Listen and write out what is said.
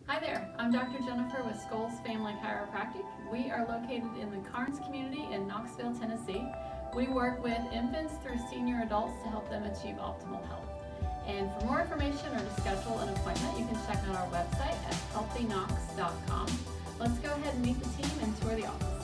Hi there, I'm Dr. Jennifer with Scholes Family Chiropractic. We are located in the Carnes community in Knoxville, Tennessee. We work with infants through senior adults to help them achieve optimal health. And for more information or to schedule an appointment, you can check out our website at healthyknox.com. Let's go ahead and meet the team and tour the office.